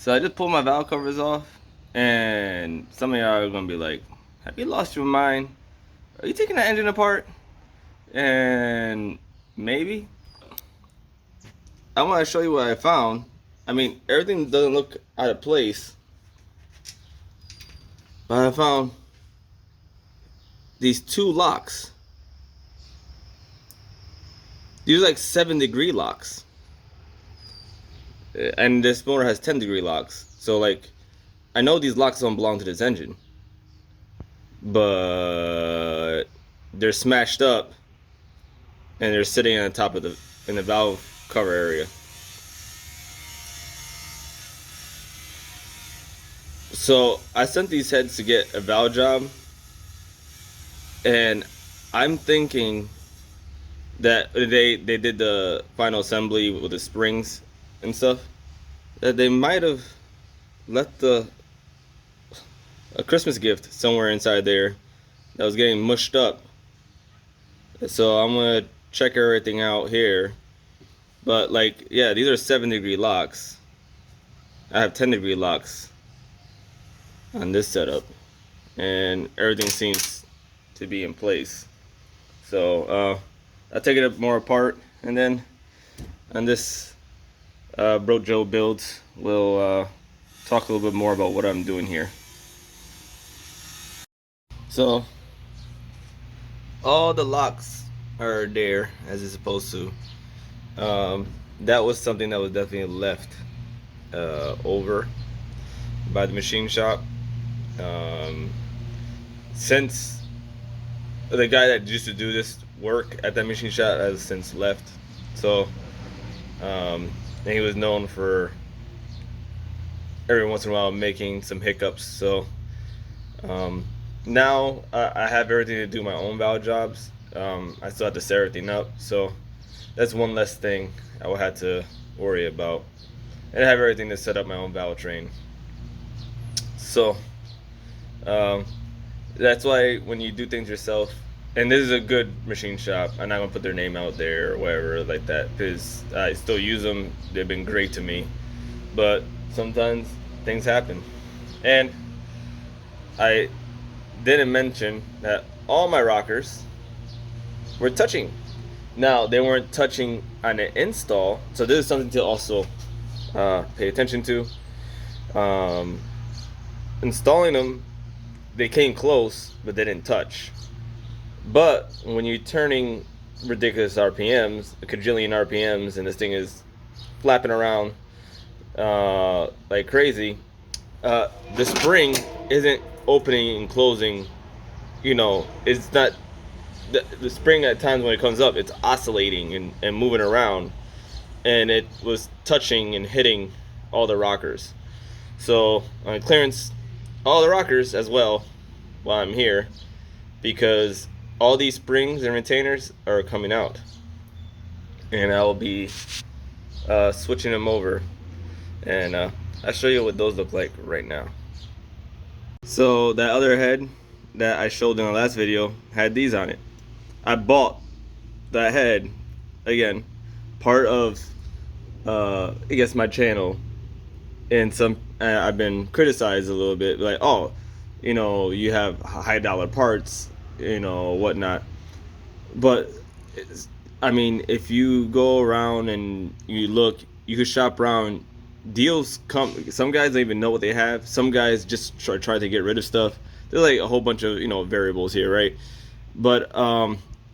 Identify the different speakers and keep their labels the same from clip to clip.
Speaker 1: So I just pulled my valve covers off, and some of y'all are gonna be like, "Have you lost your mind? Are you taking the engine apart?" And maybe I want to show you what I found. I mean, everything doesn't look out of place, but I found these two locks. These are like 7-degree locks, and this motor has 10-degree locks. So like, I know these locks don't belong to this engine, but they're smashed up and they're sitting on top of the valve cover area. So I sent these heads to get a valve job, and I'm thinking that they did the final assembly with the springs and stuff, that they might have left a Christmas gift somewhere inside there that was getting mushed up. So I'm gonna check everything out here. But like, yeah, these are 7-degree locks. I have 10-degree locks on this setup, and everything seems to be in place. So I'll take it more apart, and then on this Bro Joe builds, we'll talk a little bit more about what I'm doing here. So all the locks are there as it's supposed to. That was something that was definitely left over by the machine shop. Since the guy that used to do this work at that machine shop has since left, so and he was known for every once in a while making some hiccups. So now I have everything to do my own valve jobs. I still have to set everything up, so that's one less thing I will have to worry about, and I have everything to set up my own valve train. So that's why when you do things yourself, and this is a good machine shop, I'm not gonna put their name out there or whatever like that, because I still use them. They've been great to me, but sometimes things happen. And I didn't mention that all my rockers were touching. Now, they weren't touching on the install, so this is something to also pay attention to. Installing them, they came close, but they didn't touch. But when you're turning ridiculous RPMs, a cajillion RPMs, and this thing is flapping around like crazy, the spring isn't opening and closing. You know, it's not the spring at times when it comes up, it's oscillating and moving around, and it was touching and hitting all the rockers. So on clearance all the rockers as well while I'm here, because all these springs and retainers are coming out, and I'll be switching them over, and I'll show you what those look like right now. So that other head that I showed in the last video had these on it. I bought that head, again, part of I guess my channel, and some I've been criticized a little bit, like, oh, you know, you have high dollar parts, you know, whatnot. But I mean, if you go around and you look, you could shop around. Deals come. Some guys don't even know what they have. Some guys just try to get rid of stuff. There's like a whole bunch of, you know, variables here, right? But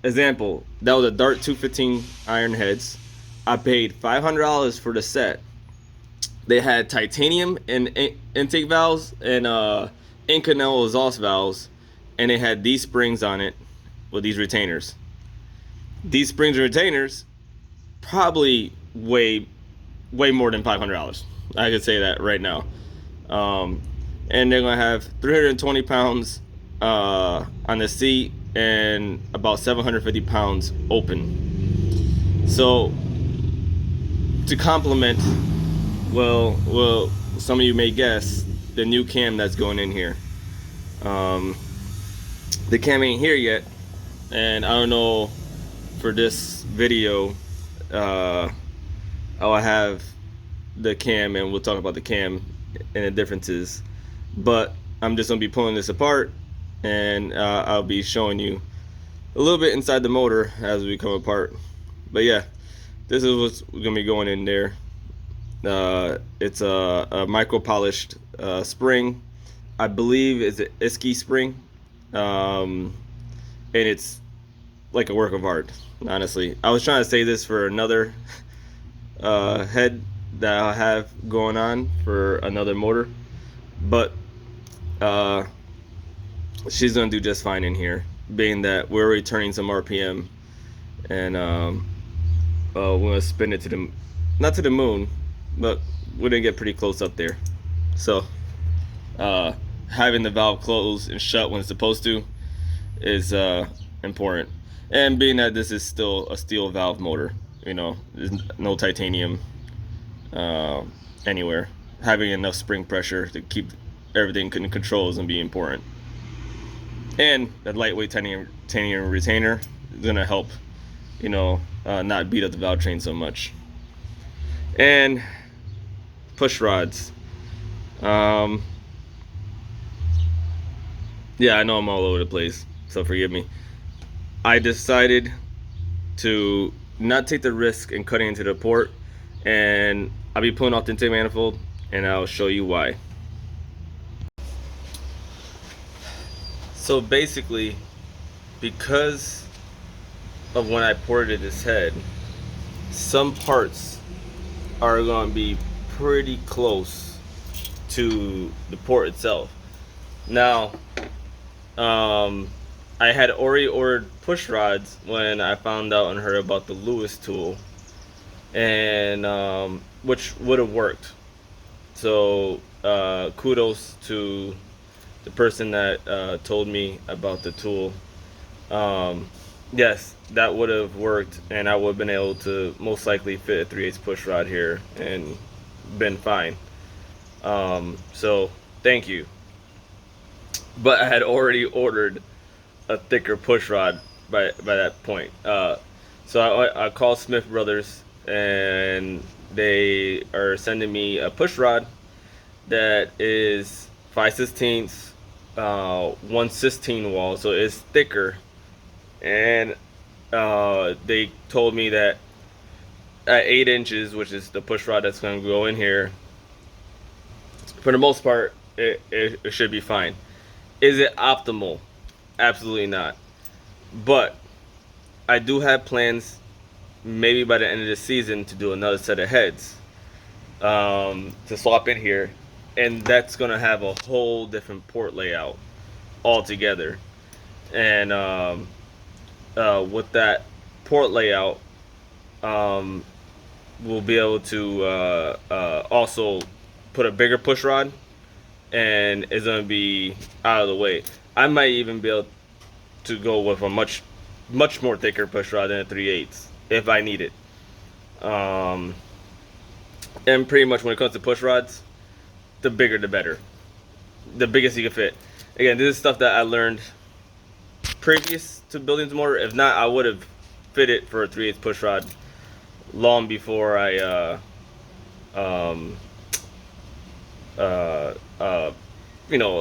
Speaker 1: example, that was a Dart 215 iron heads. I paid $500 for the set. They had titanium and intake valves and Inconel exhaust valves, and they had these springs on it with these retainers. These springs and retainers probably way more than $500. I could say that right now. And they're gonna have 320 pounds on the seat and about 750 pounds open. So to complement, well, some of you may guess, the new cam that's going in here. The cam ain't here yet, and I don't know, for this video I'll have the cam, and we'll talk about the cam and the differences. But I'm just gonna be pulling this apart, and I'll be showing you a little bit inside the motor as we come apart. But yeah, this is what's gonna be going in there. It's a micro polished spring. I believe it's an Iski spring, and it's like a work of art. Honestly, I was trying to say this for another head that I have going on for another motor, but she's gonna do just fine in here, being that we're returning some RPM, and we're gonna spin it to the, not to the moon, but we're gonna get pretty close up there. So having the valve closed and shut when it's supposed to is important, and being that this is still a steel valve motor, there's no titanium anywhere. Having enough spring pressure to keep everything in control is gonna be important. And the lightweight titanium retainer is gonna help, not beat up the valve train so much. And push rods. Yeah, I know I'm all over the place, so forgive me. I decided to not take the risk in cutting into the port, and I'll be pulling off the intake manifold, and I'll show you why. So basically, because of when I ported this head, some parts are going to be pretty close to the port itself. Now, I had already ordered push rods when I found out and heard about the Lewis tool, and which would have worked. So kudos to the person that told me about the tool. Yes, that would have worked, and I would have been able to most likely fit a 3/8 push rod here and been fine. So thank you. But I had already ordered a thicker push rod by that point. So I called Smith Brothers, and they are sending me a push rod that is 5/16, 1/16 wall, so it's thicker. And they told me that at 8 inches, which is the push rod that's going to go in here, for the most part, it should be fine. Is it optimal? Absolutely not. But I do have plans, maybe by the end of the season, to do another set of heads to swap in here, and that's gonna have a whole different port layout altogether. And with that port layout, we'll be able to also put a bigger push rod, and it's gonna be out of the way. I might even be able to go with a much more thicker push rod than a 3/8 if I need it. And pretty much when it comes to push rods, the bigger the better. The biggest you can fit. Again, this is stuff that I learned previous to building the motor. If not, I would have fit it for a 3/8 push rod long before I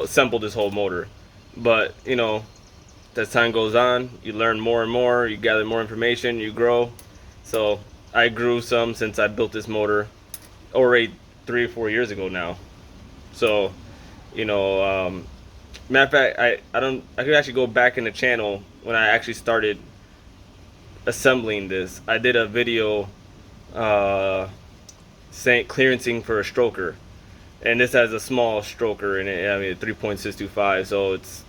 Speaker 1: assembled this whole motor. But as time goes on, you learn more and more, you gather more information, you grow. So I grew some since I built this motor already 3 or 4 years ago now. So matter of fact, I could actually go back in the channel when I actually started assembling this. I did a video saying clearancing for a stroker, and this has a small stroker in it. I mean, 3.625, so it's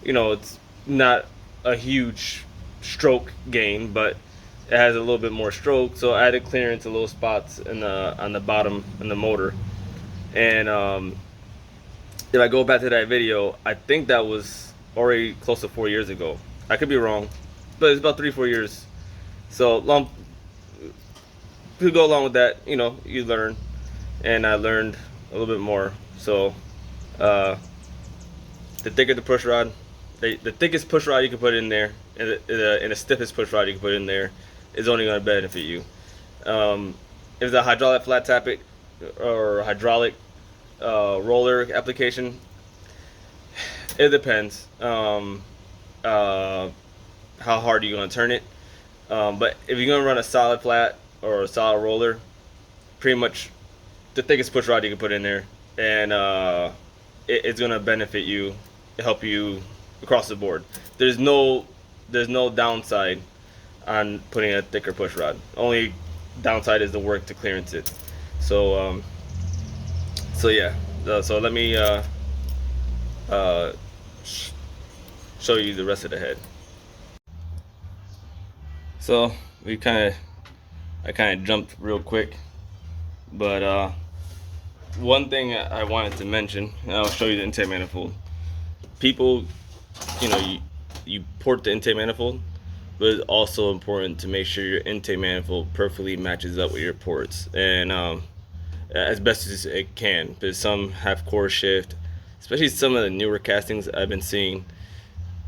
Speaker 1: it's not a huge stroke gain, but it has a little bit more stroke. So I had to clearance a little spots on the bottom in the motor. And if I go back to that video, I think that was already close to 4 years ago. I could be wrong, but it's about 3-4 years. So long to go along with that, you learn, and I learned a little bit more. So the thicker the push rod, the thickest push rod you can put in there, and the stiffest push rod you can put in there, is only going to benefit you. If it's a hydraulic flat tappet or hydraulic roller application, it depends. How hard are you gonna turn it? But if you're gonna run a solid flat or a solid roller, pretty much the thickest push rod you can put in there, and it's gonna benefit you, help you across the board. There's no downside on putting a thicker push rod. Only downside is the work to clearance it. So so yeah. So let me uh, show you the rest of the head. So I kind of jumped real quick, but one thing I wanted to mention, and I'll show you the intake manifold. People, you port the intake manifold, but it's also important to make sure your intake manifold perfectly matches up with your ports, and as best as it can. Because some have core shift, especially some of the newer castings I've been seeing.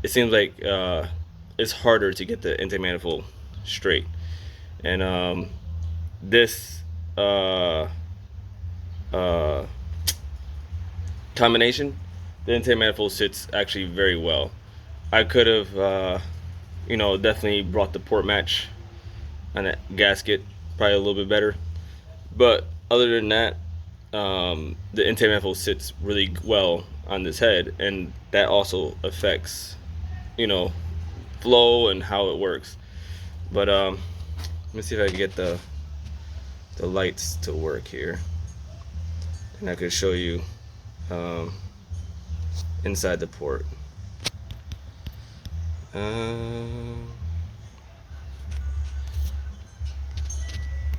Speaker 1: It seems like it's harder to get the intake manifold straight, and this uh, combination, the intake manifold sits actually very well. I could have, definitely brought the port match on that gasket probably a little bit better, but other than that, the intake manifold sits really well on this head, and that also affects, flow and how it works. But let me see if I can get the lights to work here, and I could show you inside the port. There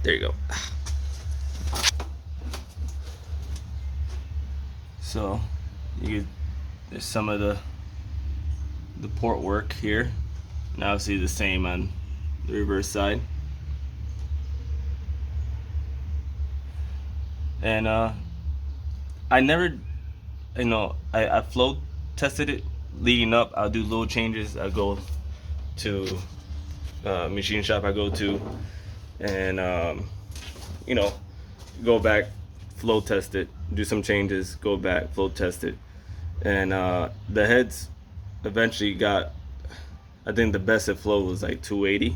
Speaker 1: you go. So there's some of the port work here, and obviously the same on the reverse side. And I never, I flow tested it leading up. I'll do little changes. I go to machine shop I go to, and go back, flow test it, do some changes, go back, flow test it, and the heads eventually got, I think the best it flowed was like 280,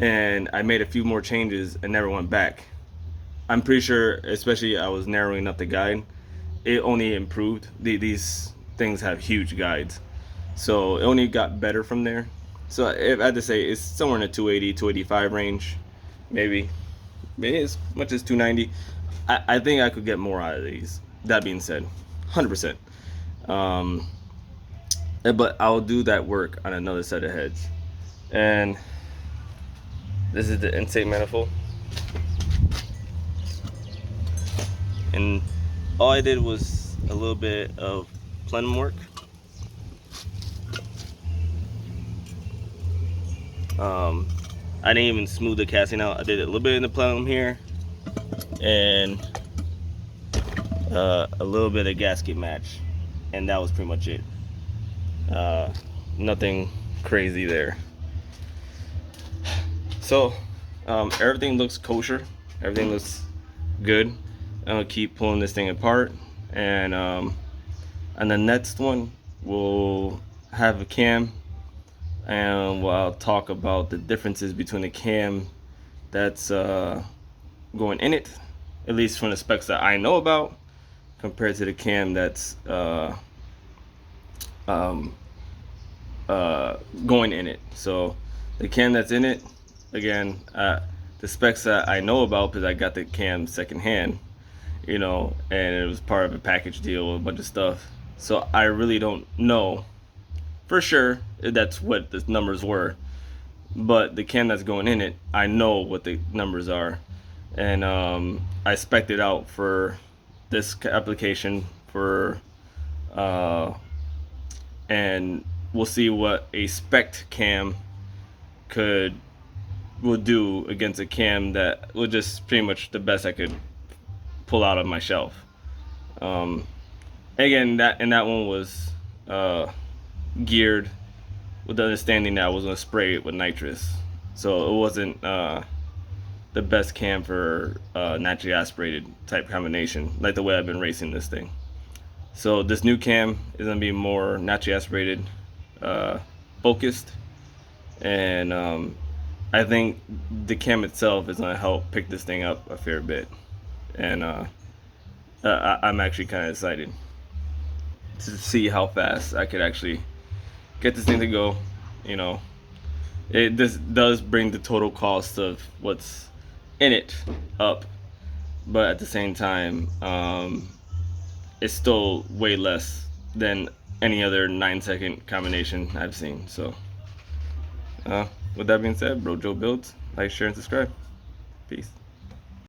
Speaker 1: and I made a few more changes and never went back. I'm pretty sure, especially I was narrowing up the guide, it only improved. These things have huge guides, so it only got better from there. So if I had to say, it's somewhere in the 280, 285 range, maybe as much as 290. I think I could get more out of these. That being said, 100%. But I'll do that work on another set of heads. And this is the intake manifold. And all I did was a little bit of plenum work. I didn't even smooth the casting out. I did a little bit in the plenum here, and a little bit of gasket match, and that was pretty much it. Nothing crazy there. So everything looks kosher, everything looks good. I'm gonna keep pulling this thing apart, and the next one we'll have a cam, and I'll talk about the differences between the cam that's going in it, at least from the specs that I know about, compared to the cam that's going in it. So the cam that's in it, again, the specs that I know about, because I got the cam secondhand, and it was part of a package deal with a bunch of stuff. So I really don't know for sure if that's what the numbers were. But the cam that's going in it, I know what the numbers are. And I spec'd it out for this application and we'll see what a spec'd cam will do against a cam that was just pretty much the best I could pull out of my shelf. Again, that one was geared with the understanding that I was going to spray it with nitrous, so it wasn't the best cam for naturally aspirated type combination, like the way I've been racing this thing. So this new cam is gonna be more naturally aspirated, uh, focused, and I think the cam itself is gonna help pick this thing up a fair bit, and I'm actually kind of excited to see how fast I could actually get this thing to go. You know, this does bring the total cost of what's in it up, but at the same time, it's still way less than any other 9-second combination I've seen. So, with that being said, bro, Joe builds, like, share, and subscribe. Peace.